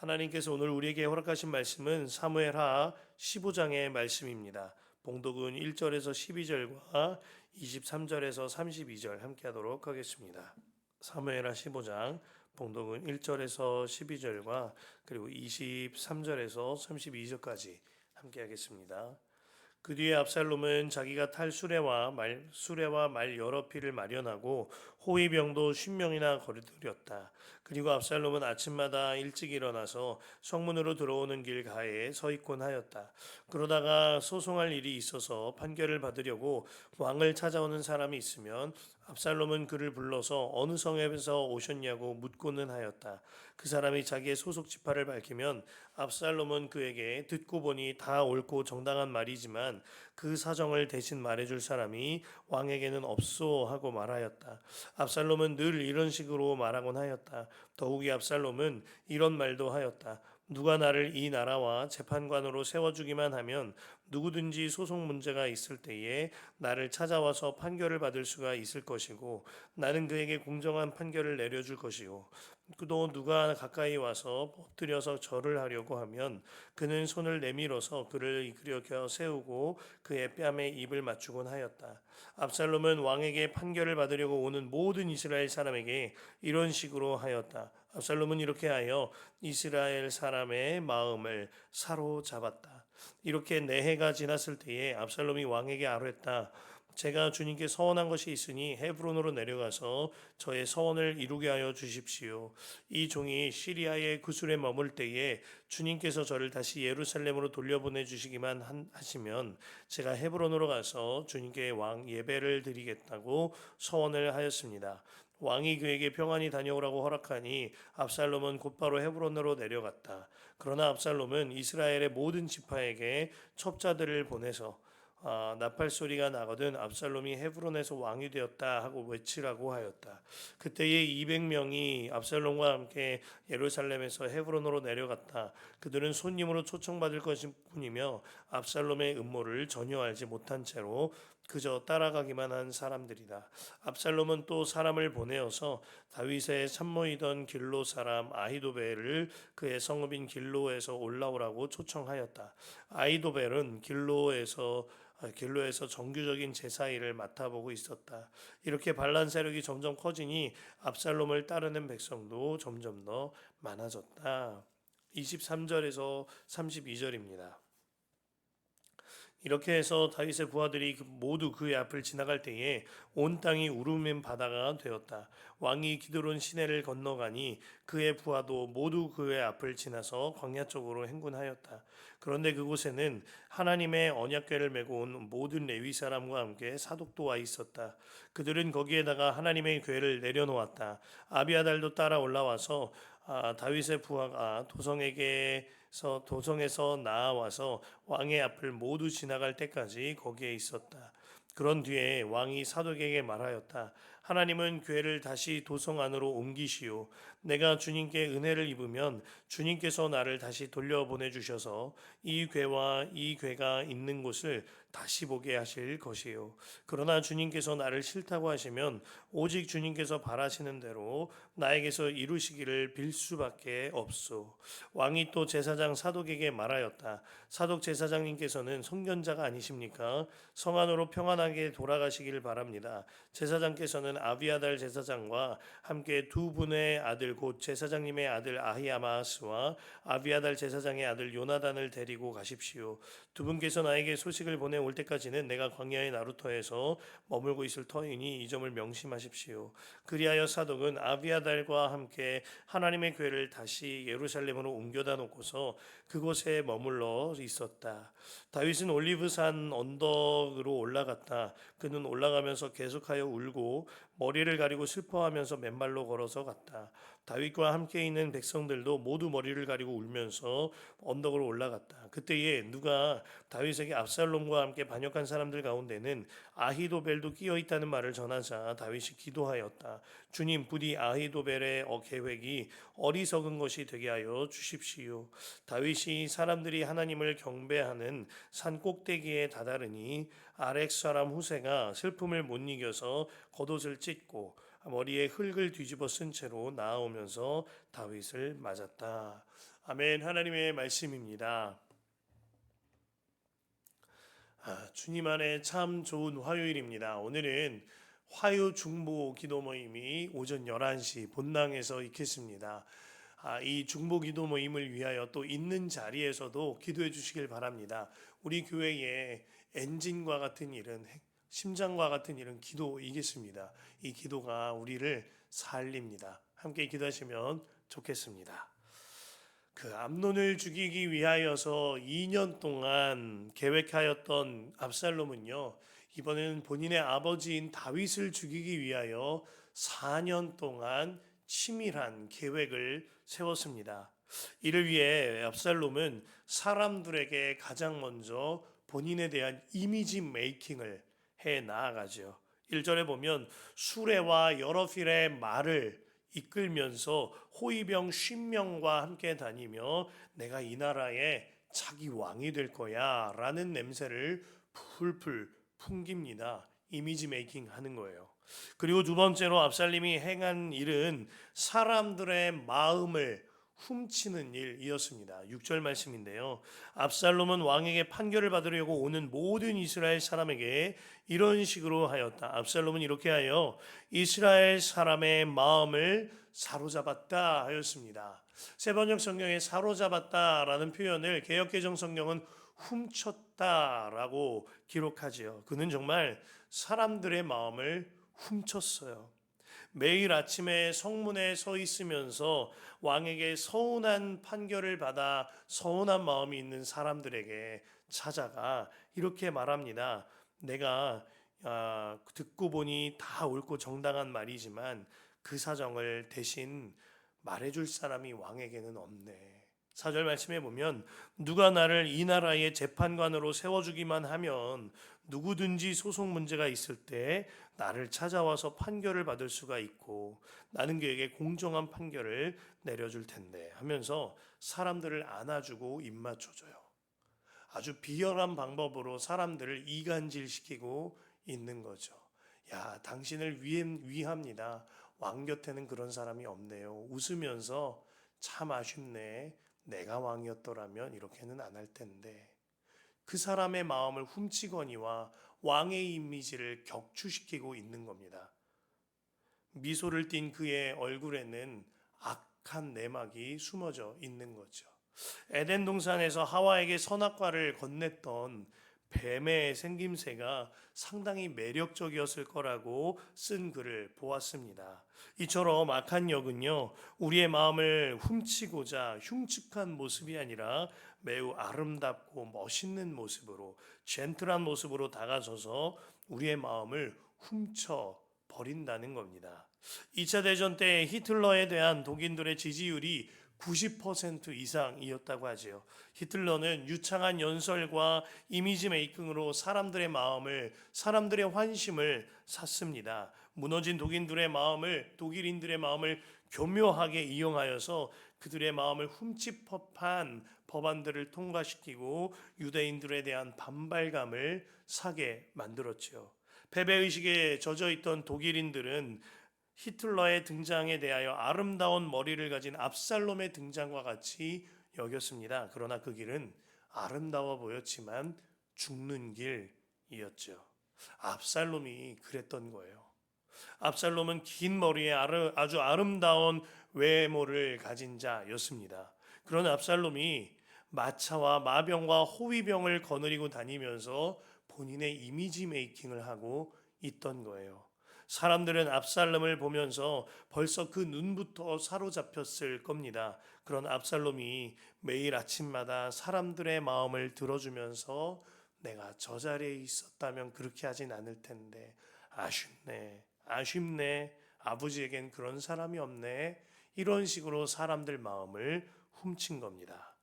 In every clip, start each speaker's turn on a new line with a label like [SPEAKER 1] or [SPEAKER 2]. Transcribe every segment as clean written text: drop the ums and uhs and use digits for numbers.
[SPEAKER 1] 하나님께서 오늘 우리에게 허락하신 말씀은 사무엘하 15장의 말씀입니다. 봉독은 1절에서 12절과 23절에서 32절 함께 하도록 하겠습니다. 사무엘하 15장 봉독은 1절에서 12절과 그리고 23절에서 32절까지 함께 하겠습니다. 그 뒤에 압살롬은 자기가 탈 수레와 말 여러匹를 마련하고 호위병도 50명이나 거느렸다. 그리고 압살롬은 아침마다 일찍 일어나서 성문으로 들어오는 길 가에 서 있곤 하였다. 그러다가 소송할 일이 있어서 판결을 받으려고 왕을 찾아오는 사람이 있으면 압살롬은 그를 불러서 어느 성에서 오셨냐고 묻고는 하였다. 그 사람이 자기의 소속 지파를 밝히면 압살롬은 그에게 듣고 보니 다 옳고 정당한 말이지만 그 사정을 대신 말해줄 사람이 왕에게는 없소 하고 말하였다. 압살롬은 늘 이런 식으로 말하곤 하였다. 더욱이 압살롬은 이런 말도 하였다. 누가 나를 이 나라와 재판관으로 세워주기만 하면 누구든지 소송 문제가 있을 때에 나를 찾아와서 판결을 받을 수가 있을 것이고 나는 그에게 공정한 판결을 내려줄 것이고 또 누가 가까이 와서 엎드려서 절을 하려고 하면 그는 손을 내밀어서 그를 일으켜 세우고 그의 뺨에 입을 맞추곤 하였다. 압살롬은 왕에게 판결을 받으려고 오는 모든 이스라엘 사람에게 이런 식으로 하였다. 압살롬은 이렇게 하여 이스라엘 사람의 마음을 사로잡았다. 이렇게 4해가 지났을 때에 압살롬이 왕에게 아뢰었다. 제가 주님께 서원한 것이 있으니 헤브론으로 내려가서 저의 서원을 이루게 하여 주십시오. 이 종이 시리아의 구술에 머물 때에 주님께서 저를 다시 예루살렘으로 돌려보내 주시기만 하시면 제가 헤브론으로 가서 주님께 왕 예배를 드리겠다고 서원을 하였습니다. 왕이 그에게 평안히 다녀오라고 허락하니 압살롬은 곧바로 헤브론으로 내려갔다. 그러나 압살롬은 이스라엘의 모든 지파에게 첩자들을 보내서 나팔 소리가 나거든 압살롬이 헤브론에서 왕이 되었다 하고 외치라고 하였다. 그때에 200명이 압살롬과 함께 예루살렘에서 헤브론으로 내려갔다. 그들은 손님으로 초청받을 것일 뿐이며 압살롬의 음모를 전혀 알지 못한 채로 그저 따라가기만 한 사람들이다. 압살롬은 또 사람을 보내어서 다윗의 참모이던 길로 사람 아히도벨을 그의 성읍인 길로에서 올라오라고 초청하였다. 아히도벨은 길로에서 정규적인 제사 일을 맡아보고 있었다. 이렇게 반란 세력이 점점 커지니 압살롬을 따르는 백성도 점점 더 많아졌다. 23절에서 32절입니다. 이렇게 해서 다윗의 부하들이 모두 그의 앞을 지나갈 때에 온 땅이 우르면 바다가 되었다. 왕이 기드론 시내를 건너가니 그의 부하도 모두 그의 앞을 지나서 광야 쪽으로 행군하였다. 그런데 그곳에는 하나님의 언약궤를 메고 온 모든 레위 사람과 함께 사독도 와 있었다. 그들은 거기에다가 하나님의 궤를 내려놓았다. 아비아달도 따라 올라와서 다윗의 부하가 도성에서 나와서 왕의 앞을 모두 지나갈 때까지 거기에 있었다. 그런 뒤에 왕이 사독에게 말하였다. 하나님은 궤를 다시 도성 안으로 옮기시오. 내가 주님께 은혜를 입으면 주님께서 나를 다시 돌려보내 주셔서 이 궤와 이 궤가 있는 곳을 다시 보게 하실 것이요. 그러나 주님께서 나를 싫다고 하시면 오직 주님께서 바라시는 대로 나에게서 이루시기를 빌 수밖에 없소. 왕이 또 제사장 사독에게 말하였다. 사독 제사장님께서는 선견자가 아니십니까? 성 안으로 평안하게 돌아가시길 바랍니다. 제사장께서는 아비아달 제사장과 함께 두 분의 아들 곧 제사장님의 아들 아히아마스와 아비아달 제사장의 아들 요나단을 데리고 가십시오. 두 분께서 나에게 소식을 보내올 때까지는 내가 광야의 나루터에서 머물고 있을 터이니 이 점을 명심하십시오. 그리하여 사독은 아비아달과 함께 하나님의 궤를 다시 예루살렘으로 옮겨다 놓고서 그곳에 머물러 있었다. 다윗은 올리브산 언덕으로 올라갔다. 그는 올라가면서 계속하여 울고 머리를 가리고 슬퍼하면서 맨발로 걸어서 갔다. 다윗과 함께 있는 백성들도 모두 머리를 가리고 울면서 언덕으로 올라갔다. 그때에 누가 다윗에게 압살롬과 함께 반역한 사람들 가운데는 아히도벨도 끼어 있다는 말을 전하자 다윗이 기도하였다. 주님, 부디 아히도벨의 계획이 어리석은 것이 되게 하여 주십시오. 다윗이 사람들이 하나님을 경배하는 산 꼭대기에 다다르니 아렉 사람 후세가 슬픔을 못 이겨서 겉옷을 찢고 머리에 흙을 뒤집어 쓴 채로 나아오면서 다윗을 맞았다. 아멘. 하나님의 말씀입니다. 주님 안에 참 좋은 화요일입니다. 오늘은 화요 중보 기도 모임이 오전 11시 본당에서 있겠습니다. 이 중보 기도 모임을 위하여 또 있는 자리에서도 기도해 주시길 바랍니다. 우리 교회의 엔진과 같은 일은, 심장과 같은 일은 기도이겠습니다. 이 기도가 우리를 살립니다. 함께 기도하시면 좋겠습니다. 그 암논을 죽이기 위하여서 2년 동안 계획하였던 압살롬은요, 이번에는 본인의 아버지인 다윗을 죽이기 위하여 4년 동안 치밀한 계획을 세웠습니다. 이를 위해 압살롬은 사람들에게 가장 먼저 본인에 대한 이미지 메이킹을 해 나아가죠. 1절에 보면 수레와 여러 필의 말을 이끌면서 호위병 50명과 함께 다니며 내가 이 나라의 차기 왕이 될 거야 라는 냄새를 풀풀 풍깁니다. 이미지 메이킹 하는 거예요. 그리고 두 번째로 압살롬이 행한 일은 사람들의 마음을 훔치는 일이었습니다. 6절 말씀인데요. 압살롬은 왕에게 판결을 받으려고 오는 모든 이스라엘 사람에게 이런 식으로 하였다. 압살롬은 이렇게 하여 이스라엘 사람의 마음을 사로잡았다 하였습니다. 세번역 성경에 사로잡았다라는 표현을 개역개정 성경은 훔쳤다라고 기록하지요. 그는 정말 사람들의 마음을 훔쳤어요. 매일 아침에 성문에 서 있으면서 왕에게 서운한 판결을 받아 서운한 마음이 있는 사람들에게 찾아가 이렇게 말합니다. 내가 듣고 보니 다 옳고 정당한 말이지만 그 사정을 대신 말해줄 사람이 왕에게는 없네. 4절 말씀해 보면 누가 나를 이 나라의 재판관으로 세워주기만 하면 누구든지 소송 문제가 있을 때 나를 찾아와서 판결을 받을 수가 있고 나는 그에게 공정한 판결을 내려줄 텐데 하면서 사람들을 안아주고 입맞춰줘요. 아주 비열한 방법으로 사람들을 이간질시키고 있는 거죠. 야, 당신을 위합니다. 왕 곁에는 그런 사람이 없네요. 웃으면서 참 아쉽네. 내가 왕이었더라면 이렇게는 안 할 텐데. 그 사람의 마음을 훔치거니와 왕의 이미지를 격추시키고 있는 겁니다. 미소를 띤 그의 얼굴에는 악한 내막이 숨어져 있는 거죠. 에덴 동산에서 하와에게 선악과를 건넸던 뱀의 생김새가 상당히 매력적이었을 거라고 쓴 글을 보았습니다. 이처럼 악한 역은요, 우리의 마음을 훔치고자 흉측한 모습이 아니라 매우 아름답고 멋있는 모습으로, 젠틀한 모습으로 다가서서 우리의 마음을 훔쳐 버린다는 겁니다. 2차 대전 때 히틀러에 대한 독일들의 지지율이 90% 이상이었다고 하지요. 히틀러는 유창한 연설과 이미지 메이킹으로 사람들의 마음을, 사람들의 환심을 샀습니다. 무너진 독일인들의 마음을 교묘하게 이용하여서 그들의 마음을 훔칠 법한 법안들을 통과시키고 유대인들에 대한 반발감을 사게 만들었지요. 패배의식에 젖어 있던 독일인들은 히틀러의 등장에 대하여 아름다운 머리를 가진 압살롬의 등장과 같이 여겼습니다. 그러나 그 길은 아름다워 보였지만 죽는 길이었죠. 압살롬이 그랬던 거예요. 압살롬은 긴 머리에 아주 아름다운 외모를 가진 자였습니다. 그런 압살롬이 마차와 마병과 호위병을 거느리고 다니면서 본인의 이미지 메이킹을 하고 있던 거예요. 사람들은 압살롬을 보면서 벌써 그 눈부터 사로잡혔을 겁니다. 그런 압살롬이 매일 아침마다 사람들의 마음을 들어주면서 내가 저 자리에 있었다면 그렇게 하진 않을 텐데 아쉽네. 아버지에겐 그런 사람이 없네. 이런 식으로 사람들 마음을 훔친 겁니다.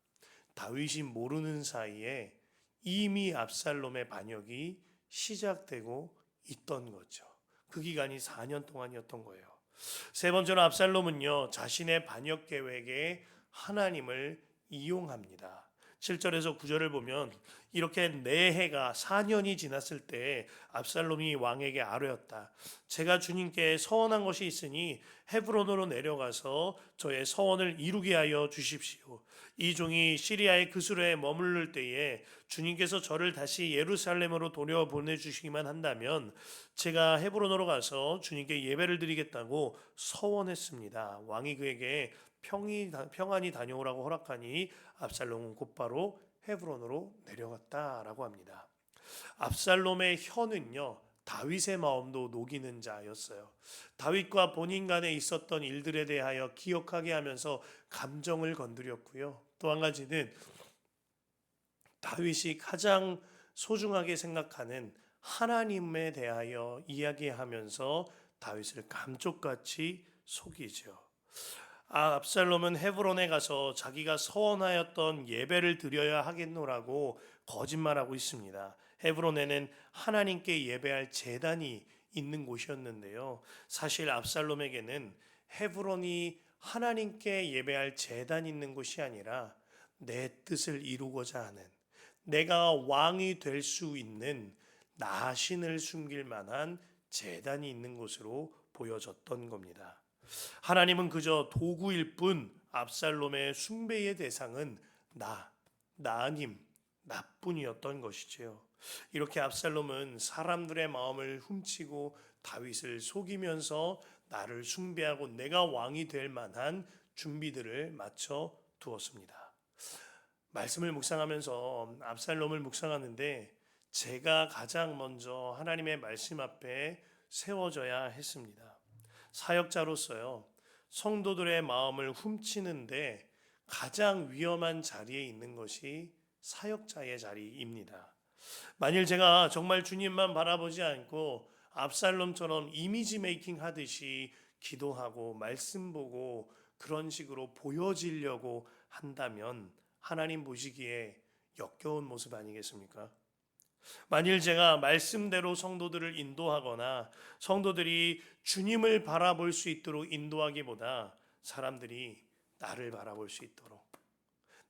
[SPEAKER 1] 다윗이 모르는 사이에 이미 압살롬의 반역이 시작되고 있던 거죠. 그 기간이 4년 동안이었던 거예요. 세 번째로 압살롬은요, 자신의 반역 계획에 하나님을 이용합니다. 7절에서 9절을 보면 이렇게 네 해가 4년이 지났을 때 압살롬이 왕에게 아뢰었다. 제가 주님께 서원한 것이 있으니 헤브론으로 내려가서 저의 서원을 이루게 하여 주십시오. 이 종이 시리아의 그수로에 머무를 때에 주님께서 저를 다시 예루살렘으로 돌려보내주시기만 한다면 제가 헤브론으로 가서 주님께 예배를 드리겠다고 서원했습니다. 왕이 그에게 평안히 다녀오라고 허락하니 압살롬은 곧바로 헤브론으로 내려갔다라고 합니다. 압살롬의 혀는요, 다윗의 마음도 녹이는 자였어요. 다윗과 본인 간에 있었던 일들에 대하여 기억하게 하면서 감정을 건드렸고요. 또 한 가지는 다윗이 가장 소중하게 생각하는 하나님에 대하여 이야기하면서 다윗을 감쪽같이 속이죠. 압살롬은 헤브론에 가서 자기가 서원하였던 예배를 드려야 하겠노라고 거짓말하고 있습니다. 헤브론에는 하나님께 예배할 제단이 있는 곳이었는데요. 사실 압살롬에게는 헤브론이 하나님께 예배할 제단이 있는 곳이 아니라 내 뜻을 이루고자 하는, 내가 왕이 될 수 있는 나 신을 숨길 만한 제단이 있는 곳으로 보여졌던 겁니다. 하나님은 그저 도구일 뿐 압살롬의 숭배의 대상은 나님, 나뿐이었던 것이지요. 이렇게 압살롬은 사람들의 마음을 훔치고 다윗을 속이면서 나를 숭배하고 내가 왕이 될 만한 준비들을 마쳐 두었습니다. 말씀을 묵상하면서 압살롬을 묵상하는데 제가 가장 먼저 하나님의 말씀 앞에 세워져야 했습니다. 사역자로서요, 성도들의 마음을 훔치는데 가장 위험한 자리에 있는 것이 사역자의 자리입니다. 만일 제가 정말 주님만 바라보지 않고 압살롬처럼 이미지 메이킹 하듯이 기도하고 말씀 보고 그런 식으로 보여지려고 한다면 하나님 보시기에 역겨운 모습 아니겠습니까? 만일 제가 말씀대로 성도들을 인도하거나 성도들이 주님을 바라볼 수 있도록 인도하기보다 사람들이 나를 바라볼 수 있도록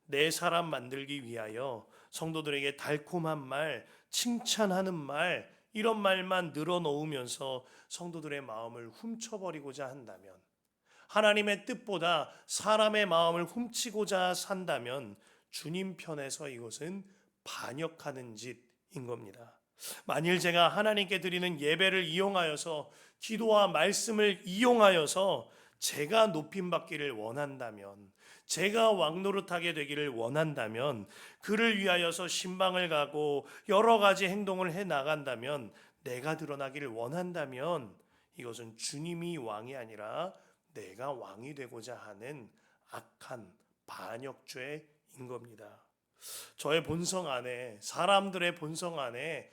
[SPEAKER 1] 내 사람 만들기 위하여 성도들에게 달콤한 말, 칭찬하는 말, 이런 말만 늘어놓으면서 성도들의 마음을 훔쳐버리고자 한다면, 하나님의 뜻보다 사람의 마음을 훔치고자 산다면 주님 편에서 이것은 반역하는 짓인 겁니다. 만일 제가 하나님께 드리는 예배를 이용하여서 기도와 말씀을 이용하여서 제가 높임받기를 원한다면, 제가 왕노릇하게 되기를 원한다면, 그를 위하여서 신방을 가고 여러 가지 행동을 해 나간다면, 내가 드러나기를 원한다면 이것은 주님이 왕이 아니라 내가 왕이 되고자 하는 악한 반역죄인 겁니다. 저의 본성 안에, 사람들의 본성 안에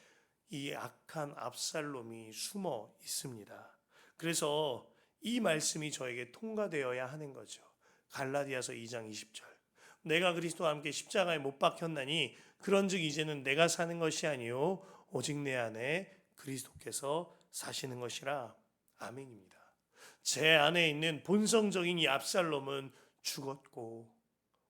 [SPEAKER 1] 이 악한 압살롬이 숨어 있습니다. 그래서 이 말씀이 저에게 통과되어야 하는 거죠. 갈라디아서 2장 20절. 내가 그리스도와 함께 십자가에 못 박혔나니 그런즉 이제는 내가 사는 것이 아니요 오직 내 안에 그리스도께서 사시는 것이라. 아멘입니다. 제 안에 있는 본성적인 이 압살롬은 죽었고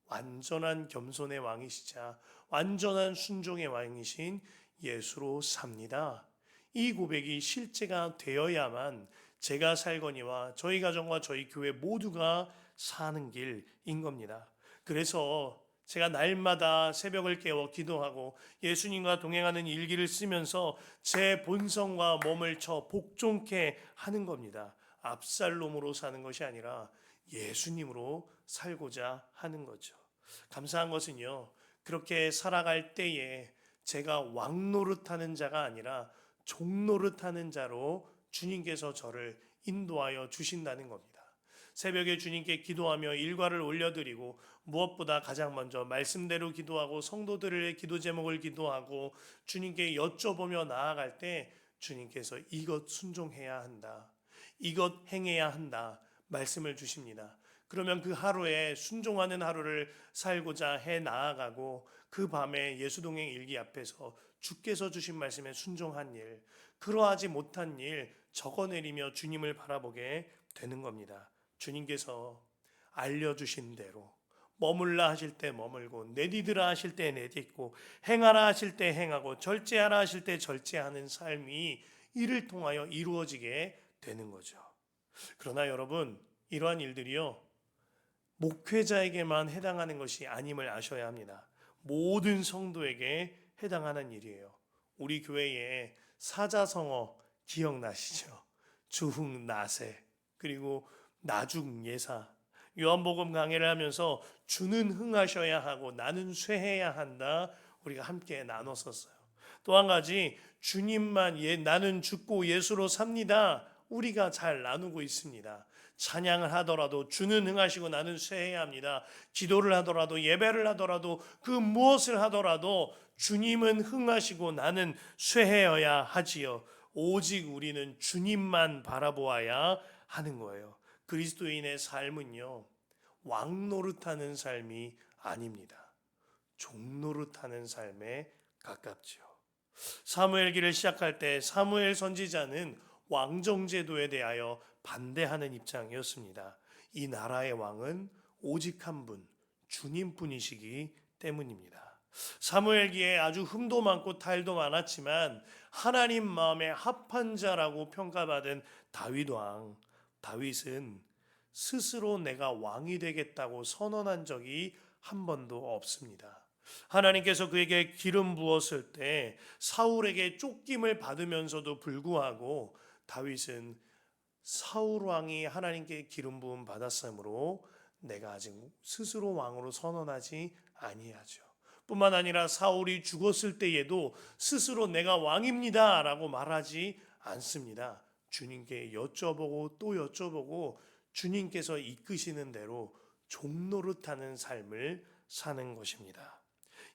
[SPEAKER 1] 완전한 겸손의 왕이시자 완전한 순종의 왕이신 예수로 삽니다. 이 고백이 실제가 되어야만 제가 살거니와 저희 가정과 저희 교회 모두가 사는 길인 겁니다. 그래서 제가 날마다 새벽을 깨워 기도하고 예수님과 동행하는 일기를 쓰면서 제 본성과 몸을 쳐 복종케 하는 겁니다. 압살롬으로 사는 것이 아니라 예수님으로 살고자 하는 거죠. 감사한 것은요, 그렇게 살아갈 때에 제가 왕노릇하는 자가 아니라 종노릇하는 자로 주님께서 저를 인도하여 주신다는 겁니다. 새벽에 주님께 기도하며 일과를 올려드리고 무엇보다 가장 먼저 말씀대로 기도하고 성도들의 기도 제목을 기도하고 주님께 여쭤보며 나아갈 때 주님께서 이것 순종해야 한다, 이것 행해야 한다 말씀을 주십니다. 그러면 그 하루에 순종하는 하루를 살고자 해 나아가고 그 밤에 예수동행 일기 앞에서 주께서 주신 말씀에 순종한 일, 그러하지 못한 일 적어내리며 주님을 바라보게 되는 겁니다. 주님께서 알려주신 대로 머물라 하실 때 머물고 내디드라 하실 때 내딛고 행하라 하실 때 행하고 절제하라 하실 때 절제하는 삶이 이를 통하여 이루어지게 되는 거죠. 그러나 여러분, 이러한 일들이요, 목회자에게만 해당하는 것이 아님을 아셔야 합니다. 모든 성도에게 해당하는 일이에요. 우리 교회에 사자성어 기억나시죠? 주흥 나세, 그리고 나중 예사, 요한복음 강해를 하면서 주는 흥하셔야 하고 나는 쇠해야 한다, 우리가 함께 나눴었어요. 또 한 가지, 주님만 나는 죽고 예수로 삽니다, 우리가 잘 나누고 있습니다. 찬양을 하더라도 주는 흥하시고 나는 쇠해야 합니다. 기도를 하더라도 예배를 하더라도 그 무엇을 하더라도 주님은 흥하시고 나는 쇠해야 하지요. 오직 우리는 주님만 바라보아야 하는 거예요. 그리스도인의 삶은요, 왕 노릇하는 삶이 아닙니다. 종 노릇하는 삶에 가깝죠. 사무엘기를 시작할 때 사무엘 선지자는 왕정제도에 대하여 반대하는 입장이었습니다. 이 나라의 왕은 오직 한 분, 주님뿐이시기 때문입니다. 사무엘기에 아주 흠도 많고 탈도 많았지만 하나님 마음에 합한 자라고 평가받은 다윗 왕. 다윗은 스스로 내가 왕이 되겠다고 선언한 적이 한 번도 없습니다. 하나님께서 그에게 기름 부었을 때 사울에게 쫓김을 받으면서도 불구하고 다윗은 사울 왕이 하나님께 기름 부음 받았으므로 내가 아직 스스로 왕으로 선언하지 아니하죠. 뿐만 아니라 사울이 죽었을 때에도 스스로 내가 왕입니다 라고 말하지 않습니다. 주님께 여쭤보고 또 여쭤보고 주님께서 이끄시는 대로 종노릇하는 삶을 사는 것입니다.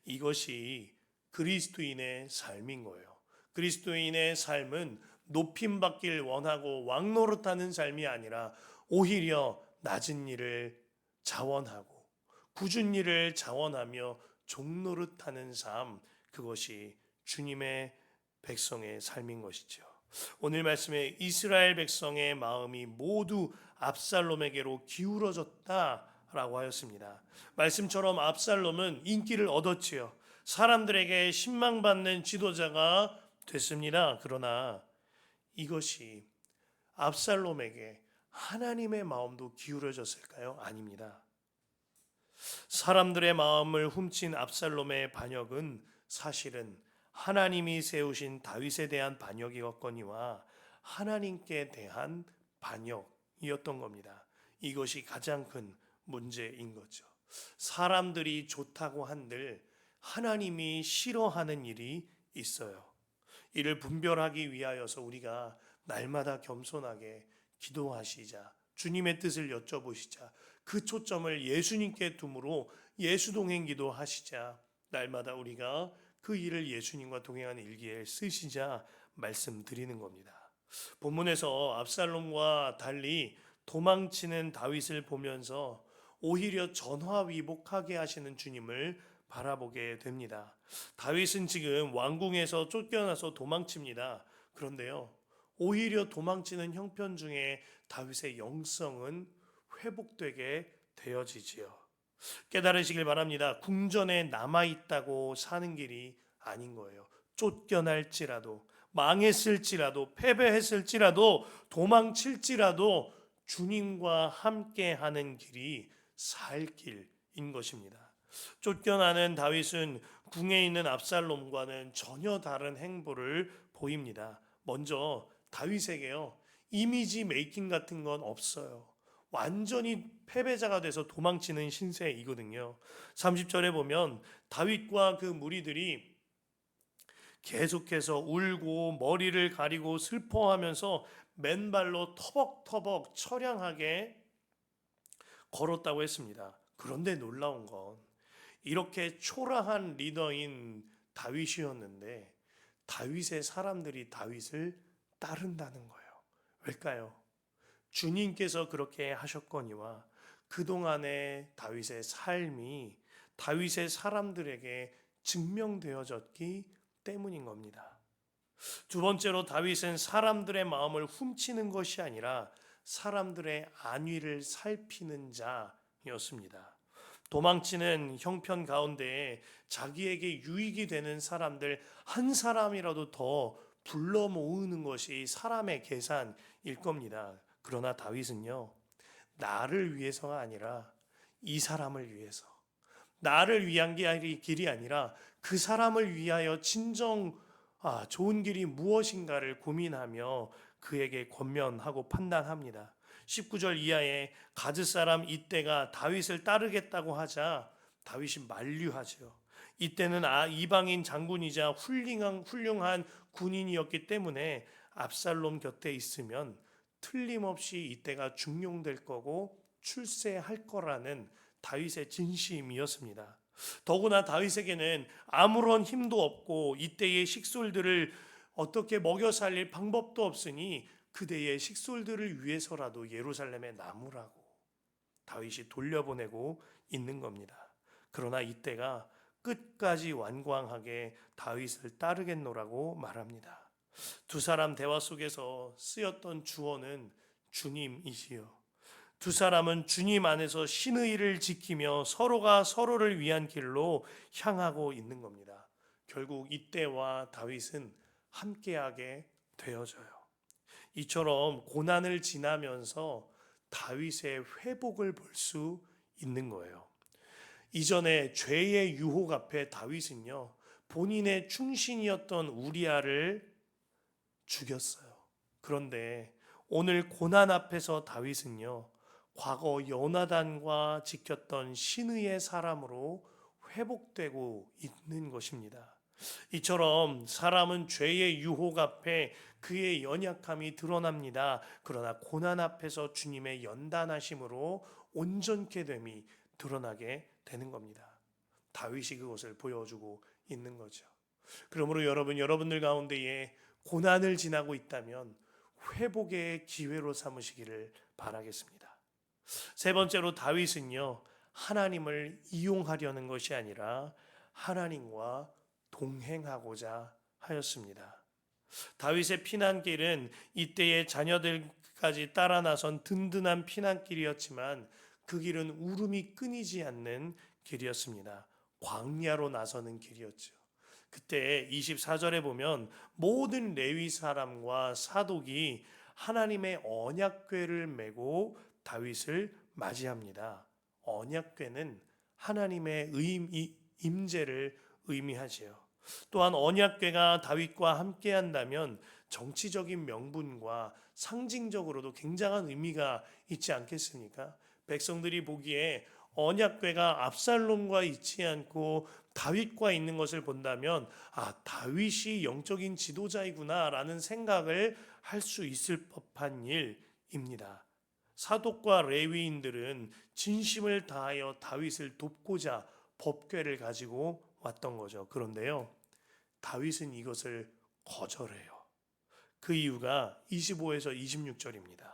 [SPEAKER 1] 이것이 그리스도인의 삶인 거예요. 그리스도인의 삶은 높임받길 원하고 왕노릇하는 삶이 아니라 오히려 낮은 일을 자원하고 굳은 일을 자원하며 종노릇하는 삶, 그것이 주님의 백성의 삶인 것이죠. 오늘 말씀에 이스라엘 백성의 마음이 모두 압살롬에게로 기울어졌다라고 하였습니다. 말씀처럼 압살롬은 인기를 얻었지요. 사람들에게 신망받는 지도자가 됐습니다. 그러나 이것이 압살롬에게 하나님의 마음도 기울어졌을까요? 아닙니다. 사람들의 마음을 훔친 압살롬의 반역은 사실은 하나님이 세우신 다윗에 대한 반역이었거니와 하나님께 대한 반역이었던 겁니다. 이것이 가장 큰 문제인 거죠. 사람들이 좋다고 한들 하나님이 싫어하는 일이 있어요. 이를 분별하기 위하여서 우리가 날마다 겸손하게 기도하시자, 주님의 뜻을 여쭤보시자, 그 초점을 예수님께 둠으로 예수 동행 기도하시자, 날마다 우리가 그 일을 예수님과 동행하는 일기에 쓰시자 말씀드리는 겁니다. 본문에서 압살롬과 달리 도망치는 다윗을 보면서 오히려 전화위복하게 하시는 주님을 바라보게 됩니다. 다윗은 지금 왕궁에서 쫓겨나서 도망칩니다. 그런데요, 오히려 도망치는 형편 중에 다윗의 영성은 회복되게 되어지지요. 깨달으시길 바랍니다. 궁전에 남아있다고 사는 길이 아닌 거예요. 쫓겨날지라도, 망했을지라도, 패배했을지라도, 도망칠지라도 주님과 함께하는 길이 살 길인 것입니다. 쫓겨나는 다윗은 궁에 있는 압살롬과는 전혀 다른 행보를 보입니다. 먼저 다윗에게요, 이미지 메이킹 같은 건 없어요. 완전히 패배자가 돼서 도망치는 신세이거든요. 30절에 보면 다윗과 그 무리들이 계속해서 울고 머리를 가리고 슬퍼하면서 맨발로 터벅터벅 처량하게 걸었다고 했습니다. 그런데 놀라운 건 이렇게 초라한 리더인 다윗이었는데 다윗의 사람들이 다윗을 따른다는 거예요. 왜일까요? 주님께서 그렇게 하셨거니와 그동안의 다윗의 삶이 다윗의 사람들에게 증명되어졌기 때문인 겁니다. 두 번째로 다윗은 사람들의 마음을 훔치는 것이 아니라 사람들의 안위를 살피는 자였습니다. 도망치는 형편 가운데 자기에게 유익이 되는 사람들 한 사람이라도 더 불러 모으는 것이 사람의 계산일 겁니다. 그러나 다윗은요, 나를 위해서가 아니라 이 사람을 위해서, 나를 위한 길이 아니라 그 사람을 위하여 진정 좋은 길이 무엇인가를 고민하며 그에게 권면하고 판단합니다. 19절 이하에 가드 사람 이때가 다윗을 따르겠다고 하자 다윗이 만류하죠. 이때는 이방인 장군이자 훌륭한 군인이었기 때문에 압살롬 곁에 있으면 틀림없이 이때가 중용될 거고 출세할 거라는 다윗의 진심이었습니다. 더구나 다윗에게는 아무런 힘도 없고 이때의 식솔들을 어떻게 먹여 살릴 방법도 없으니 그대의 식솔들을 위해서라도 예루살렘에 남으라고 다윗이 돌려보내고 있는 겁니다. 그러나 이때가 끝까지 완광하게 다윗을 따르겠노라고 말합니다. 두 사람 대화 속에서 쓰였던 주어는 주님이시요. 두 사람은 주님 안에서 신의 일을 지키며 서로가 서로를 위한 길로 향하고 있는 겁니다. 결국 이때와 다윗은 함께하게 되어져요. 이처럼 고난을 지나면서 다윗의 회복을 볼 수 있는 거예요. 이전에 죄의 유혹 앞에 다윗은요, 본인의 충신이었던 우리아를 죽였어요. 그런데 오늘 고난 앞에서 다윗은요, 과거 요나단과 지켰던 신의의 사람으로 회복되고 있는 것입니다. 이처럼 사람은 죄의 유혹 앞에 그의 연약함이 드러납니다. 그러나 고난 앞에서 주님의 연단하심으로 온전케 됨이 드러나게 되는 겁니다. 다윗이 그것을 보여주고 있는 거죠. 그러므로 여러분들 가운데에 고난을 지나고 있다면 회복의 기회로 삼으시기를 바라겠습니다. 세 번째로 다윗은요, 하나님을 이용하려는 것이 아니라 하나님과 동행하고자 하였습니다. 다윗의 피난길은 이때의 자녀들까지 따라 나선 든든한 피난길이었지만 그 길은 울음이 끊이지 않는 길이었습니다. 광야로 나서는 길이었죠. 그때 24절에 보면 모든 레위 사람과 사독이 하나님의 언약궤를 메고 다윗을 맞이합니다. 언약궤는 하나님의 임재를 의미하지요. 또한 언약궤가 다윗과 함께한다면 정치적인 명분과 상징적으로도 굉장한 의미가 있지 않겠습니까? 백성들이 보기에 언약궤가 압살롬과 있지 않고 다윗과 있는 것을 본다면 다윗이 영적인 지도자이구나라는 생각을 할 수 있을 법한 일입니다. 사독과 레위인들은 진심을 다하여 다윗을 돕고자 법궤를 가지고 왔던 거죠. 그런데요, 다윗은 이것을 거절해요. 그 이유가 25에서 26절입니다.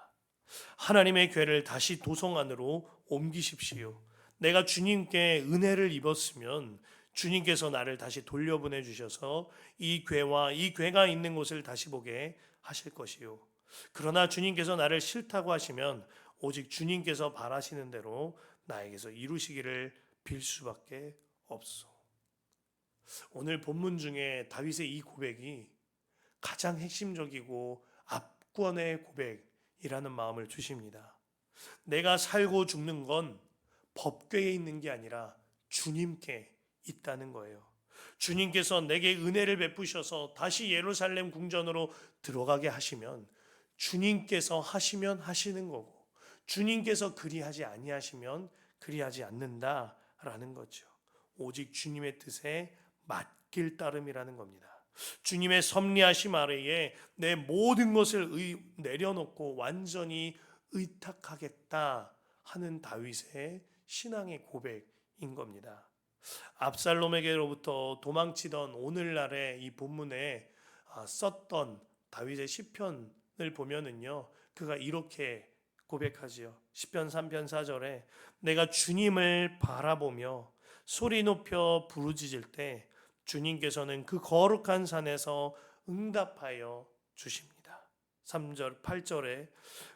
[SPEAKER 1] 하나님의 궤를 다시 도성 안으로 옮기십시오. 내가 주님께 은혜를 입었으면 주님께서 나를 다시 돌려보내 주셔서 이 궤와 이 궤가 있는 곳을 다시 보게 하실 것이요. 그러나 주님께서 나를 싫다고 하시면 오직 주님께서 바라시는 대로 나에게서 이루시기를 빌 수밖에 없소. 오늘 본문 중에 다윗의 이 고백이 가장 핵심적이고 압권의 고백이라는 마음을 주십니다. 내가 살고 죽는 건 법궤에 있는 게 아니라 주님께 있다는 거예요. 주님께서 내게 은혜를 베푸셔서 다시 예루살렘 궁전으로 들어가게 하시면 주님께서 하시면 하시는 거고 주님께서 그리하지 아니하시면 그리하지 않는다라는 거죠. 오직 주님의 뜻에 맡길 따름이라는 겁니다. 주님의 섭리하심 아래에 내 모든 것을 내려놓고 완전히 의탁하겠다 하는 다윗의 신앙의 고백인 겁니다. 압살롬에게로부터 도망치던 오늘날의 이 본문에 썼던 다윗의 시편을 보면은요, 그가 이렇게 고백하지요. 시편 3편 4절에 내가 주님을 바라보며 소리 높여 부르짖을 때 주님께서는 그 거룩한 산에서 응답하여 주십니다. 3절 8절에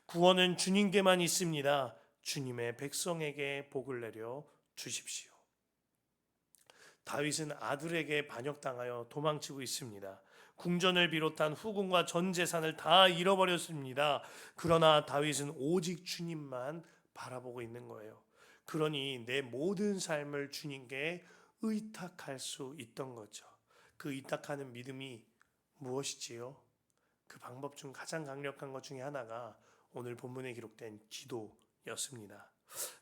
[SPEAKER 1] 구원은 주님께만 있습니다. 주님의 백성에게 복을 내려 주십시오. 다윗은 아들에게 반역당하여 도망치고 있습니다. 궁전을 비롯한 후궁과 전 재산을 다 잃어버렸습니다. 그러나 다윗은 오직 주님만 바라보고 있는 거예요. 그러니 내 모든 삶을 주님께 의탁할 수 있던 거죠. 그 의탁하는 믿음이 무엇이지요? 그 방법 중 가장 강력한 것 중에 하나가 오늘 본문에 기록된 기도였습니다.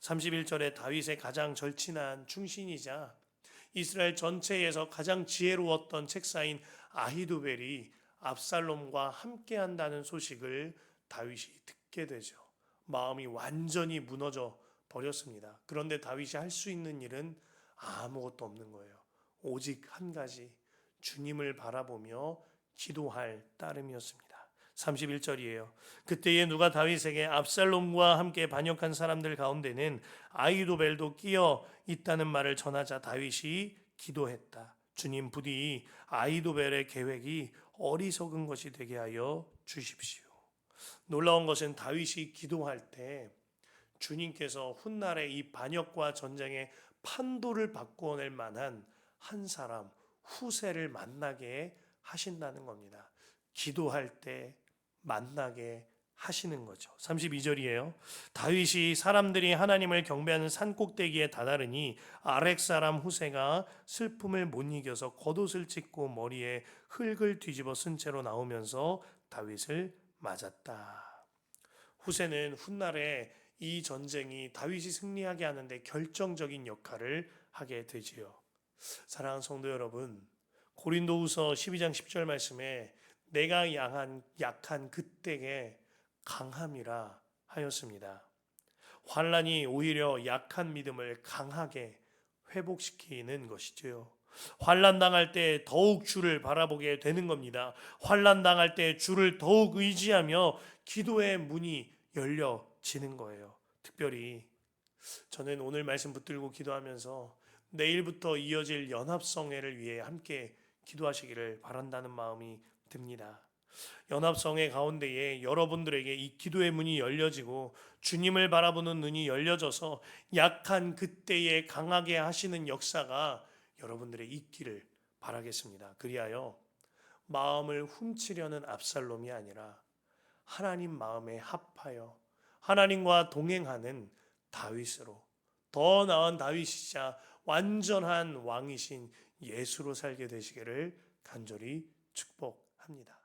[SPEAKER 1] 31절에 다윗의 가장 절친한 충신이자 이스라엘 전체에서 가장 지혜로웠던 책사인 아히도벨이 압살롬과 함께한다는 소식을 다윗이 듣게 되죠. 마음이 완전히 무너져 버렸습니다. 그런데 다윗이 할 수 있는 일은 아무것도 없는 거예요. 오직 한 가지, 주님을 바라보며 기도할 따름이었습니다. 31절이에요. 그때에 누가 다윗에게 압살롬과 함께 반역한 사람들 가운데는 아히도벨도 끼어 있다는 말을 전하자 다윗이 기도했다. 주님 부디 아히도벨의 계획이 어리석은 것이 되게 하여 주십시오. 놀라운 것은 다윗이 기도할 때 주님께서 훗날에 이 반역과 전쟁의 판도를 바꾸어낼 만한 한 사람, 후세를 만나게 하신다는 겁니다. 기도할 때 만나게 하시는 거죠. 32절이에요. 다윗이 사람들이 하나님을 경배하는 산꼭대기에 다다르니 아렉 사람 후세가 슬픔을 못 이겨서 겉옷을 찢고 머리에 흙을 뒤집어 쓴 채로 나오면서 다윗을 맞았다. 후세는 훗날에 이 전쟁이 다윗이 승리하게 하는데 결정적인 역할을 하게 되지요. 사랑하는 성도 여러분, 고린도후서 12장 10절 말씀에 내가 약한 그때에 강함이라 하였습니다. 환난이 오히려 약한 믿음을 강하게 회복시키는 것이지요. 환난 당할 때 더욱 주를 바라보게 되는 겁니다. 환난 당할 때 주를 더욱 의지하며 기도의 문이 열려지는 거예요. 특별히 저는 오늘 말씀 붙들고 기도하면서 내일부터 이어질 연합성회를 위해 함께 기도하시기를 바란다는 마음이 듭니다. 연합성회 가운데에 여러분들에게 이 기도의 문이 열려지고 주님을 바라보는 눈이 열려져서 약한 그때에 강하게 하시는 역사가 여러분들의 있기를 바라겠습니다. 그리하여 마음을 훔치려는 압살롬이 아니라 하나님 마음에 합하여 하나님과 동행하는 다윗으로, 더 나은 다윗이자 완전한 왕이신 예수로 살게 되시기를 간절히 축복합니다.